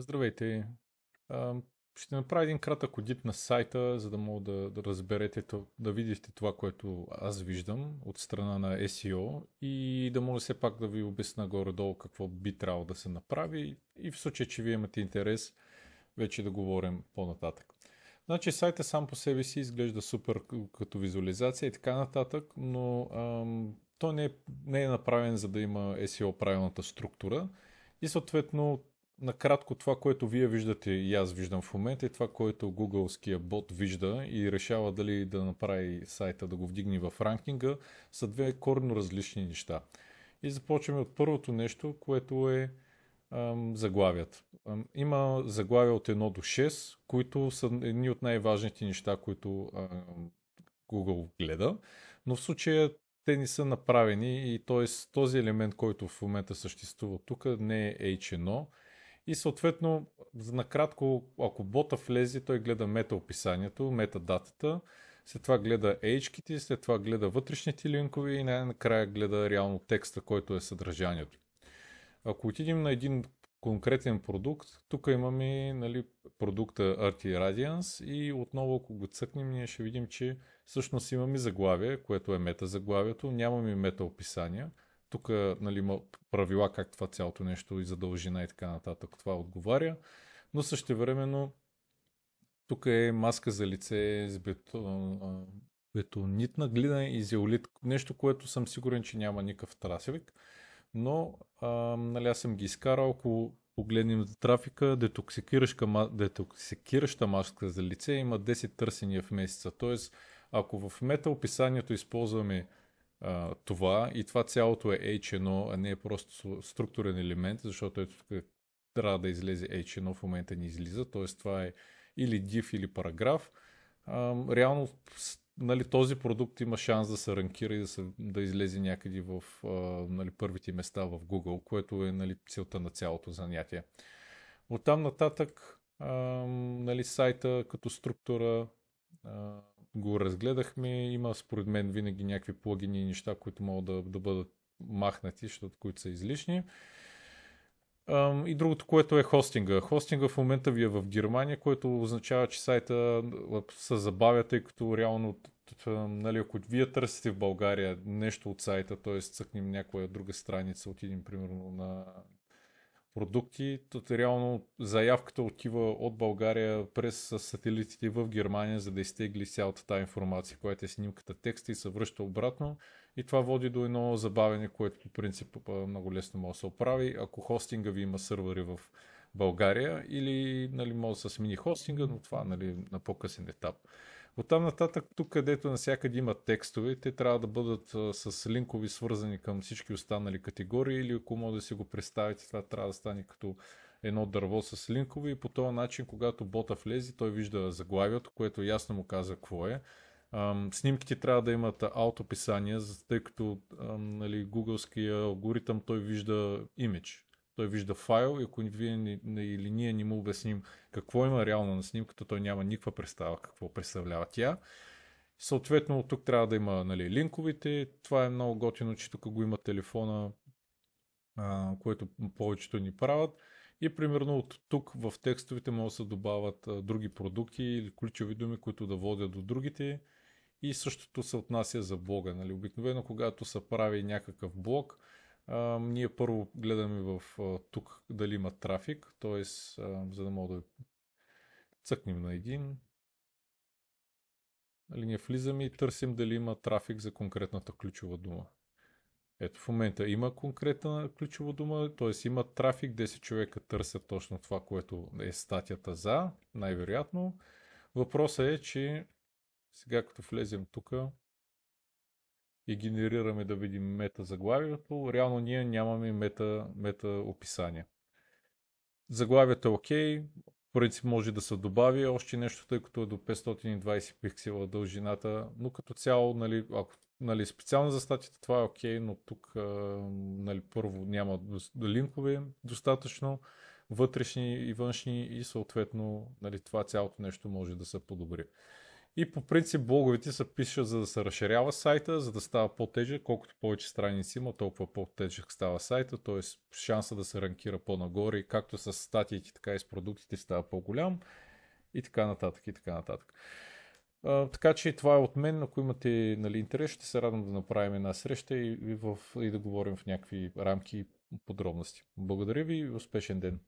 Здравейте! А, Ще направя един кратък одит на сайта, за да мога да разберете, да видите това, което аз виждам от страна на SEO и да мога все пак да ви обясня горе-долу какво би трябвало да се направи и в случай, че вие имате интерес, вече да говорим по-нататък. Значи сайта сам по себе си изглежда супер като визуализация и така нататък, но той не е направен за да има SEO правилната структура и съответно накратко това, което вие виждате и аз виждам в момента е това, което гугълския бот вижда и решава дали да направи сайта да го вдигне в ранкинга, са две коренно различни неща. И започваме от първото нещо, което е заглавията. Има заглавия от 1 до 6, които са едни от най-важните неща, които Google гледа, но в случая те не са направени и т.е. този елемент, който в момента съществува тук, не е H1 и съответно, за накратко, ако бота влезе, той гледа мета описанието, метадатата, след това гледа H-ките, след това гледа вътрешните линкове и най-накрая гледа реално текста, който е съдържанието. Ако отидем на един конкретен продукт, тук имаме нали, продукта RT Radiance и отново ако го цъкнем, ние ще видим, че всъщност имаме заглавие, което е мета заглавието, нямаме мета описания. Тук нали, има правила как това цялото нещо и задължина и така нататък. Това отговаря. Но същевременно тук е маска за лице с бетонитна глина и зеолит. Нещо, което съм сигурен, че няма никакъв трафик. Но нали, аз съм ги изкарал, ако погледнем за трафика, детоксикираща маска за лице има 10 търсения в месеца. Тоест, ако в мета описанието използваме това и това цялото е H1, а не е просто структурен елемент, защото ето тук трябва да излезе H1, в момента не излиза, т.е. това е или div или параграф. Реално нали, този продукт има шанс да се ранкира и да излезе някъде в нали, първите места в Google, което е нали, целта на цялото занятие. Оттам нататък нали, сайта като структура го разгледахме. Има според мен винаги някакви плагини и неща, които могат да бъдат махнати, защото които са излишни. И другото, което е хостинга. Хостинга в момента ви е в Германия, което означава, че сайта се забавя, тъй като реално, нали, ако вие търсите в България нещо от сайта, т.е. цъкнем някоя друга страница, отидем примерно на продукти, то реално заявката отива от България през сателитите в Германия, за да изтегли цялата тази информация, която е снимката, текста и се връща обратно. И това води до едно забавяне, което по принцип много лесно може да се оправи. Ако хостинга ви има сървъри в България или нали, може да се смени хостинга, но това нали, на по-късен етап. Оттам нататък, тук където навсякъде има текстове, те трябва да бъдат с линкови свързани към всички останали категории или ако може да си го представите, това трябва да стане като едно дърво с линкове и по този начин, когато бота влезе, той вижда заглавието, което ясно му каза какво е. Снимките трябва да имат аутописание, тъй като нали, гугълския алгоритъм той вижда имидж. Той вижда файл и ако вие или ние не му обясним какво има реално на снимката, той няма никаква представа какво представлява тя. Съответно, от тук трябва да има нали, линковите. Това е много готино, че тук го има телефона, което повечето ни правят. И примерно от тук в текстовете могат да се добавят други продукти или ключови думи, които да водят до другите. И същото се отнася за блога. Нали? Обикновено, когато се прави някакъв блог, ние първо гледаме в тук дали има трафик, т.е. за да мога да цъкнем на един. Нали, ние влизаме и търсим дали има трафик за конкретната ключова дума. Ето в момента има конкретна ключова дума, т.е. има трафик, 10 човека търсят точно това, което е статията за, най-вероятно. Въпросът е, че сега като влезем тук и генерираме да видим мета заглавието, реално ние нямаме мета описание. Заглавието е окей, в принцип може да се добави още нещо, тъй като е до 520 пиксела дължината, но като цяло, нали, ако нали, специално за статията това е окей, но тук нали, първо няма линкове достатъчно, вътрешни и външни и съответно нали, това цялото нещо може да се подобри. И по принцип блоговете се пишат за да се разширява сайта, за да става по-тежък. Колкото повече страници има, толкова по-тежък става сайта, т.е. шанса да се ранкира по-нагоре, и както с статиите, така и с продуктите става по-голям и така нататък, и така нататък. Така че това е от мен. Ако имате, нали, интерес, ще се радвам да направим една среща и да говорим в някакви рамки и подробности. Благодаря ви и успешен ден!